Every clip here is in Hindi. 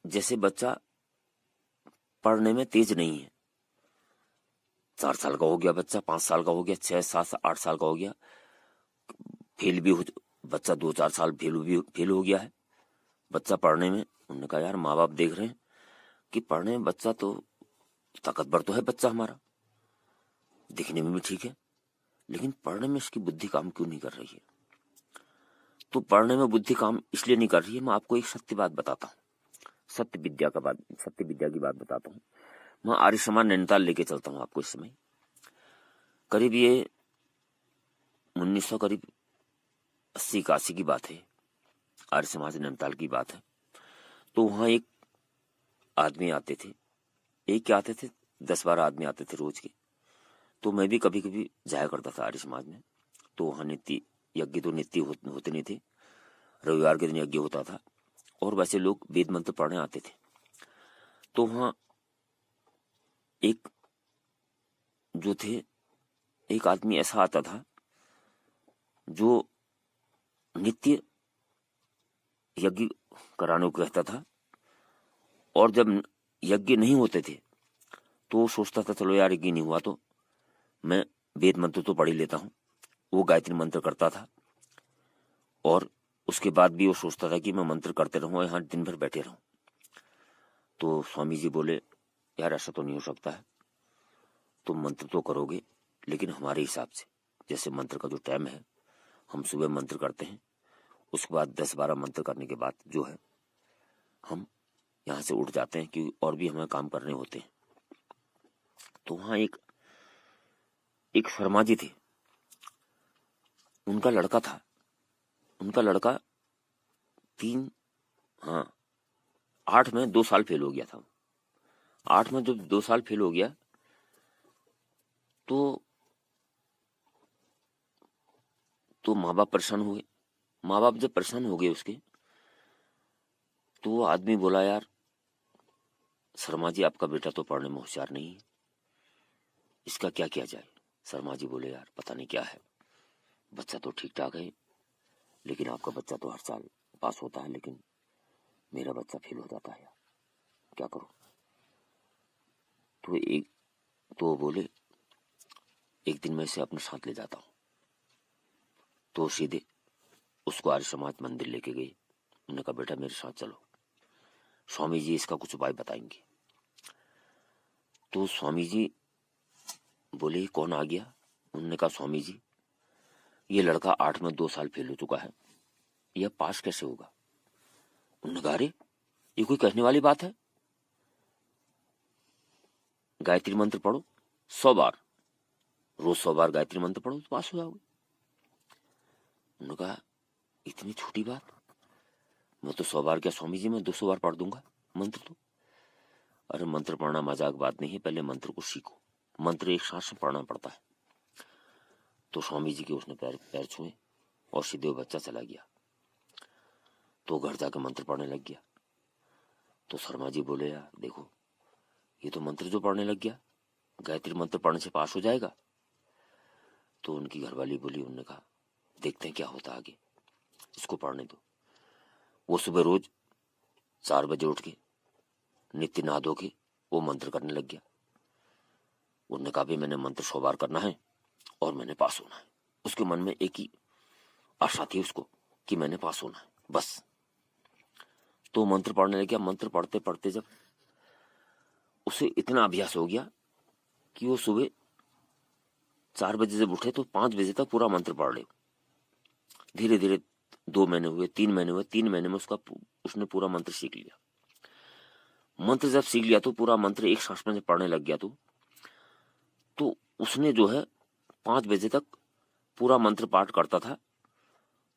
जैसे बच्चा पढ़ने में तेज नहीं है, 4 साल का हो गया बच्चा, 5 साल का हो गया, 6, 7, 8 साल का हो गया, फेल भी हो, बच्चा 2-4 साल फेल हो गया है बच्चा पढ़ने में। उन्होंने कहा यार माँ बाप देख रहे हैं कि पढ़ने में बच्चा तो ताकतवर तो है बच्चा हमारा, दिखने में भी ठीक है, लेकिन पढ़ने में इसकी बुद्धि काम क्यों नहीं कर रही है? तो पढ़ने में बुद्धि काम इसलिए नहीं कर रही है, मैं आपको एक सत्य बात बताता हूँ, सत्य विद्या की बात बताता हूँ। मैं आर्य समाज नैनीताल लेके चलता हूँ आपको। इस समय करीब ये 1900 करीब 80-81 की बात है, आर्य समाज नैनीताल की बात है। तो वहां एक आदमी आते थे, एक क्या आते थे, 10-12 आदमी आते थे रोज के। तो मैं भी कभी कभी जाया करता था आर्य समाज में। तो वहां नित्य यज्ञ तो नित्य होते नहीं थे, रविवार के दिन यज्ञ होता था, और वैसे लोग वेद मंत्र पढ़ने आते थे। तो वहां एक जो थे, एक आदमी ऐसा आता था जो नित्य यज्ञ कराने को कहता था, और जब यज्ञ नहीं होते थे तो वो सोचता था चलो यार यज्ञ नहीं हुआ तो मैं वेद मंत्र तो पढ़ ही लेता हूँ। वो गायत्री मंत्र करता था, और उसके बाद भी वो सोचता था कि मैं मंत्र करते रहूं, यहाँ दिन भर बैठे रहूं। तो स्वामी जी बोले यार ऐसा तो नहीं हो सकता है, तुम मंत्र तो करोगे लेकिन हमारे हिसाब से, जैसे मंत्र का जो टाइम है, हम सुबह मंत्र करते हैं, उसके बाद 10-12 मंत्र करने के बाद जो है हम यहाँ से उठ जाते हैं, क्योंकि और भी हमें काम करने होते हैं। तो वहां एक शर्मा जी थे, उनका लड़का था, उनका लड़का 8 में 2 साल फेल हो गया था। 8 में जब 2 साल फेल हो गया तो माँ बाप परेशान हुए। माँ बाप जब परेशान हो गए उसके, तो वो आदमी बोला यार शर्मा जी आपका बेटा तो पढ़ने में होशियार नहीं है, इसका क्या किया जाए? शर्मा जी बोले यार पता नहीं क्या है, बच्चा तो ठीक ठाक है, लेकिन आपका बच्चा तो हर साल पास होता है, लेकिन मेरा बच्चा फेल हो जाता है, क्या करूं? तो बोले एक दिन मैं इसे अपने साथ ले जाता हूं। तो सीधे उसको आर्य समाज मंदिर लेके गए। उन्होंने कहा बेटा मेरे साथ चलो, स्वामी जी इसका कुछ उपाय बताएंगे। तो स्वामी जी बोले कौन आ गया? उन्होंने कहा स्वामी जी ये लड़का 8 में 2 साल फेल हो चुका है, यह पास कैसे होगा? उन्होंने कहा अरे ये कोई कहने वाली बात है, गायत्री मंत्र पढ़ो 100 बार, रोज 100 बार गायत्री मंत्र पढ़ो तो पास हो जाओगे। उन्होंने कहा इतनी छोटी बात, मैं तो 100 बार क्या स्वामी जी, मैं 200 बार पढ़ दूंगा मंत्र तो। अरे मंत्र पढ़ना मजाक बात नहीं है, पहले मंत्र को सीखो, मंत्र एक सांस में पढ़ना पड़ता है। तो स्वामी जी के उसने पैर छुए और सीधे बच्चा चला गया। तो घर जाकर मंत्र पढ़ने लग गया। तो शर्मा जी बोले यार देखो ये तो मंत्र जो पढ़ने लग गया, गायत्री मंत्र पढ़ने से पास हो जाएगा। तो उनकी घरवाली बोली, उन्होंने कहा देखते हैं क्या होता आगे, इसको पढ़ने दो। वो सुबह रोज 4 बजे उठ के नित्य नहा धो के वो मंत्र करने लग गया। उन्होंने कहा भी मैंने मंत्र 100 बार करना है और मैंने पास होना है। उसके मन में एक ही आशा थी उसको कि मैंने पास होना है बस। तो मंत्र पढ़ने लग गया। मंत्र पढ़ते पढ़ते जब उसे इतना अभ्यास हो गया कि वो सुबह 4 बजे जब उठे तो 5 बजे तक पूरा मंत्र पढ़ ले। धीरे धीरे 2 महीने हुए, 3 महीने हुए, 3 महीने में उसने पूरा मंत्र सीख लिया। मंत्र जब सीख लिया तो पूरा मंत्र एक सांस में जब पढ़ने लग गया तो उसने जो है 5 बजे तक पूरा मंत्र पाठ करता था।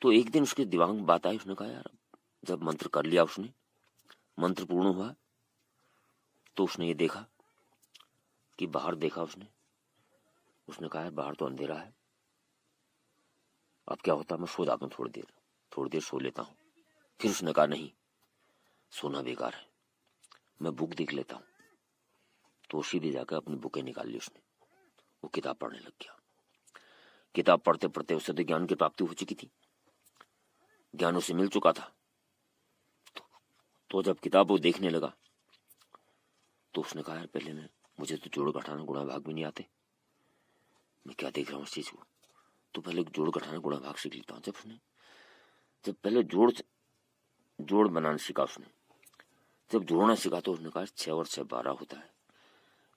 तो एक दिन उसके दिमाग में बात आई, उसने कहा यार जब मंत्र कर लिया उसने, मंत्र पूर्ण हुआ, तो उसने ये देखा कि बाहर देखा उसने कहा बाहर तो अंधेरा है, अब क्या होता मैं सो जाता हूँ थोड़ी देर सो लेता हूँ। फिर उसने कहा नहीं सोना बेकार है, मैं बुक देख लेता हूँ। तो सीधे जाकर अपनी बुकें निकाल ली उसने, वो किताब पढ़ने लग गया। किताब पढ़ते पढ़ते उसे तो ज्ञान की प्राप्ति हो चुकी थी, ज्ञान उसे मिल चुका था। तो तो जब किताब वो देखने लगा तो उसने कहा, यार पहले मुझे तो जोड़ घटाना गुणा भाग भी नहीं आते, मैं क्या देख रहा हूँ इस चीज को, तो पहले जोड़ घटाना गुणा भाग सीख लेता हूँ। जब पहले जोड़ बनाना सीखा उसने, जब जोड़ना सीखा तो उसने कहा 6 और 6 12 होता है।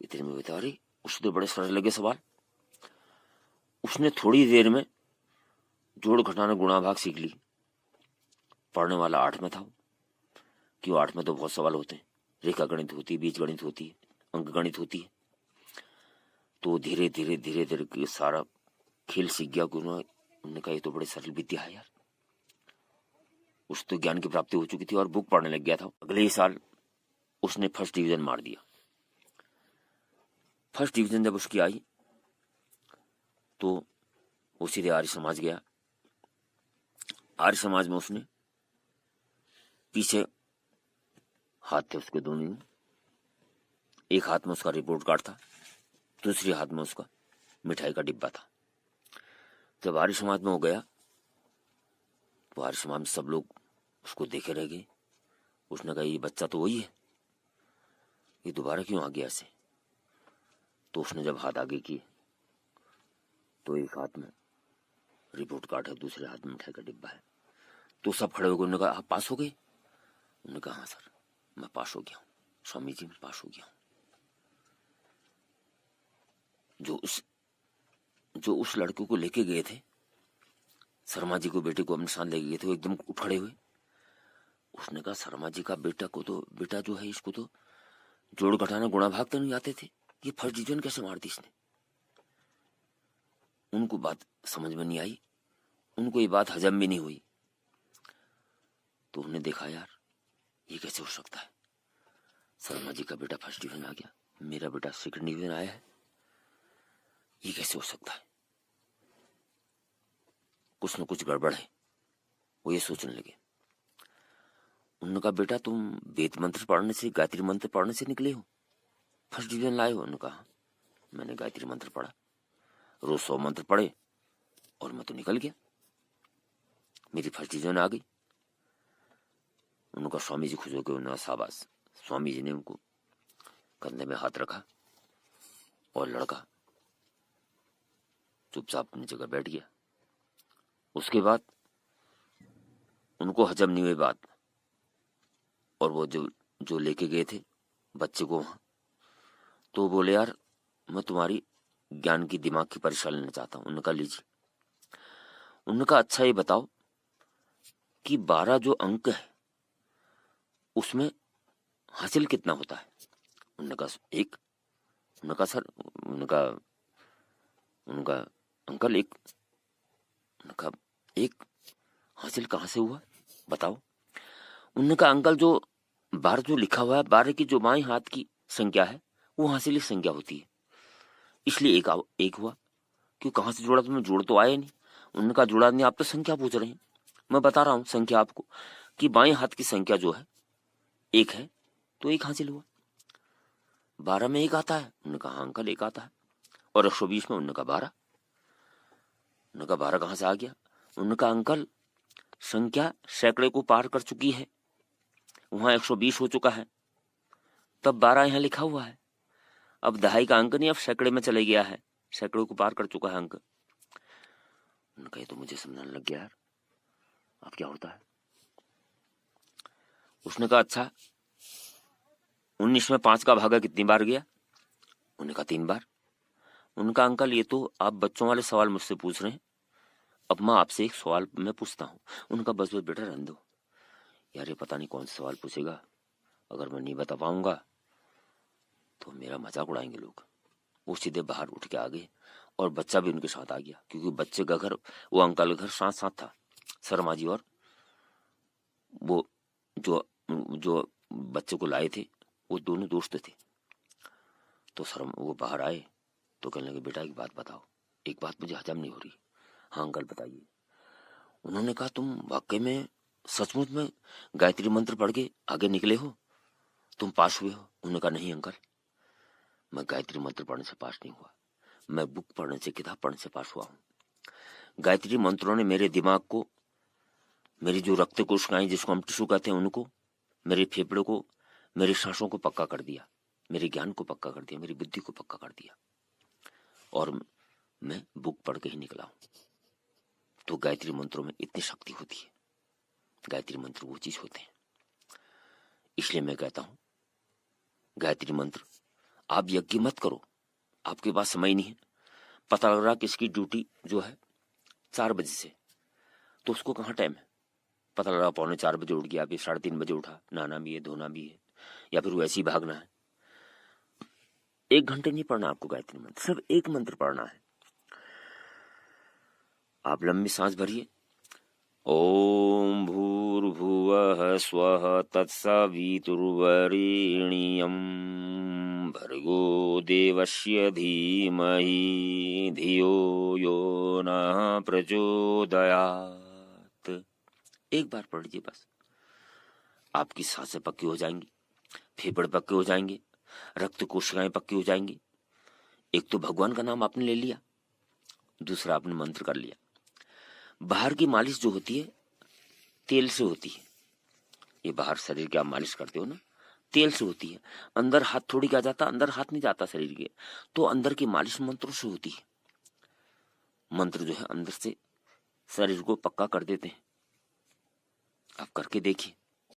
इतने में बता रही, उससे तो बड़े सरल लगे सवाल। उसने थोड़ी देर में जोड़ घटाना गुणा भाग सीख ली। पढ़ने वाला 8 में था, क्यों 8 में तो बहुत सवाल होते हैं, रेखा गणित होती है, बीज गणित होती है, अंक गणित होती है। तो धीरे धीरे सारा खेल सीख गया। उन्होंने कहा ये तो बड़े सरल विद्या है यार। उस तो ज्ञान की प्राप्ति हो चुकी थी और बुक पढ़ने लग गया था। अगले ही साल उसने फर्स्ट डिवीजन मार दिया। फर्स्ट डिवीजन जब उसकी आई तो वो सीधे आर्य समाज गया। आर्य समाज में उसने पीछे हाथ थे उसके दोनों, एक हाथ में उसका रिपोर्ट कार्ड था, दूसरे हाथ में उसका मिठाई का डिब्बा था। जब आर्य समाज में हो गया तो आर्य समाज में सब लोग उसको देखे रह गए। उसने कहा ये बच्चा तो वही है, ये दोबारा क्यों आ गया ऐसे। तो उसने जब हाथ आगे किए तो एक हाथ में रिपोर्ट कार्ड है, दूसरे हाथ में मिठाई का डिब्बा है। तो सब खड़े हो गए। उन्होंने कहा आप पास हो गए? उन्होंने कहा हाँ सर मैं पास हो गया हूँ, स्वामी जी मैं पास हो गया हूँ। जो उस लड़के को लेके गए थे, शर्मा जी को बेटे को अपने साथ लेके गए थे, वो एकदम उठ खड़े हुए। उसने कहा शर्मा जी का बेटा जो है इसको तो जोड़ घटाना गुणा भाग तो नहीं आते थे, ये फर्स्ट डिवीजन कैसे मार दी इसने। उनको बात समझ में नहीं आई, उनको ये बात हजम भी नहीं हुई। तो उन्होंने देखा यार ये कैसे हो सकता है, शर्मा जी का बेटा फर्स्ट डिवीजन आ गया, मेरा बेटा सेकंड डिवीजन आया है, ये कैसे हो सकता है, कुछ न कुछ गड़बड़ है। वो ये सोचने लगे। उन्होंने कहा बेटा तुम वेद मंत्र पढ़ने से, गायत्री मंत्र पढ़ने से निकले हो, फर्स्ट डिवीजन लाए हो? उन्होंने कहा मैंने गायत्री मंत्र पढ़ा, रोज 100 मंत्र पढ़े और मैं तो निकल गया, मेरी फर्स्ट डिवीजन आ गई। उनका स्वामी जी खुश हो गए। उन्होंने शाबाश। स्वामी जी ने उनको कंधे में हाथ रखा और लड़का चुपचाप अपनी जगह बैठ गया। उसके बाद उनको हजम नहीं हुई बात, और वो जो लेके गए थे बच्चे को वहां, तो बोले यार मैं तुम्हारी ज्ञान की दिमाग की परीक्षा लेना चाहता हूं। उन्होंने कहा लीजिए। उन्होंने कहा अच्छा ये बताओ कि 12 जो अंक है उसमें हासिल कितना होता है? उन्होंने कहा 1। उन्होंने कहा सर, उनका अंकल 1। उन्होंने कहा 1 हासिल कहां से हुआ बताओ। उन्होंने कहा अंकल जो 12 जो लिखा हुआ है, 12 की जो बाएं हाथ की संख्या है वो हासिल की संख्या होती है, इसलिए एक हुआ। क्यों कहां से जोड़ा? तुम्हें जोड़ तो आया नहीं। उन्होंने कहा जोड़ा नहीं, आप तो संख्या पूछ रहे हैं, मैं बता रहा हूं संख्या आपको कि बाएं हाथ की संख्या जो है 1 है, तो 1 हासिल हुआ। 12 में 1 आता है? उन्होंने कहा अंकल 1 आता है। और 120 में? उन्होंने कहा 12। उन्होंने कहा 12 कहां से आ गया? उन्होंने कहा अंकल संख्या सैकड़े को पार कर चुकी है, वहां 120 हो चुका है, तब 12 यहां लिखा हुआ है। अब दहाई का अंक नहीं, अब सैकड़े में चले गया है, सैकड़ों को पार कर चुका है अंक। उन्होंने कहा तो मुझे समझाने लग गया यार अब क्या होता है। उसने कहा अच्छा 19 में 5 का भागा कितनी बार गया? उन्होंने कहा 3 बार। उनका अंकल ये तो आप बच्चों वाले सवाल मुझसे पूछ रहे हैं, अब मैं आपसे एक सवाल मैं पूछता हूँ। उनका बस बस बेटा रहने दो यार, ये पता नहीं कौन सा सवाल पूछेगा, अगर मैं नहीं बता पाऊंगा तो मेरा मजाक उड़ाएंगे लोग। वो सीधे बाहर उठ के आ गए और बच्चा भी उनके साथ आ गया, क्योंकि बच्चे का घर, वो अंकल का घर साथ साथ था। शर्मा जी और वो जो जो बच्चे को लाए थे वो दोनों दोस्त थे। तो वो बाहर आए तो कहने लगे बेटा एक बात बताओ, एक बात मुझे हजम नहीं हो रही। हाँ अंकल बताइए। उन्होंने कहा तुम वाकई में सचमुच में गायत्री मंत्र पढ़ के आगे निकले हो, तुम पास हुए हो? उन्होंने कहा नहीं अंकल, मैं गायत्री मंत्र पढ़ने से पास नहीं हुआ, मैं बुक पढ़ने से, किताब पढ़ने से पास हुआ हूं। गायत्री मंत्रों ने मेरे दिमाग को, मेरी जो रक्त कोशिकाएं जिसको हम टिश्यू कहते हैं उनको मेरे फेफड़ों को, मेरी सांसों को पक्का कर दिया, मेरे ज्ञान को पक्का कर दिया, मेरी बुद्धि को पक्का कर दिया, और मैं बुक पढ़ के ही निकला हूं। तो गायत्री मंत्रों में इतनी शक्ति होती है, गायत्री मंत्र वो चीज होते हैं। इसलिए मैं कहता हूं गायत्री मंत्र आप यज्ञ मत करो, आपके पास समय नहीं है। पता लग रहा कि इसकी ड्यूटी जो है 4 बजे से, तो उसको कहाँ टाइम है। पता लग रहा 3:45 बजे उठ गया, अभी 3:30 बजे उठा, नहाना भी है, धोना भी है, या फिर वैसे ही भागना है। 1 घंटे नहीं पढ़ना आपको गायत्री मंत्र, सिर्फ एक मंत्र पढ़ना है। आप लंबी सांस भरिए। ओम भूर्भुवः स्वः तत्सवितुर्वरेण्यं भर्गो देवस्य धीमहि धियो यो नः प्रचोदयात्। एक बार पढ़ लीजिए बस, आपकी सांसें पक्की हो जाएंगी, फेफड़े पक्के हो जाएंगे, रक्त कोशिकाएं पक्की हो जाएंगी। एक तो भगवान का नाम आपने ले लिया, दूसरा आपने मंत्र कर लिया। बाहर की मालिश जो होती है तेल से होती है, ये बाहर शरीर की आप मालिश करते हो ना, तेल से होती है। अंदर हाथ थोड़ी क्या जाता, अंदर हाथ नहीं जाता शरीर के, तो अंदर की मालिश मंत्रों से होती है। मंत्र जो है अंदर से शरीर को पक्का कर देते हैं। आप करके देखिए।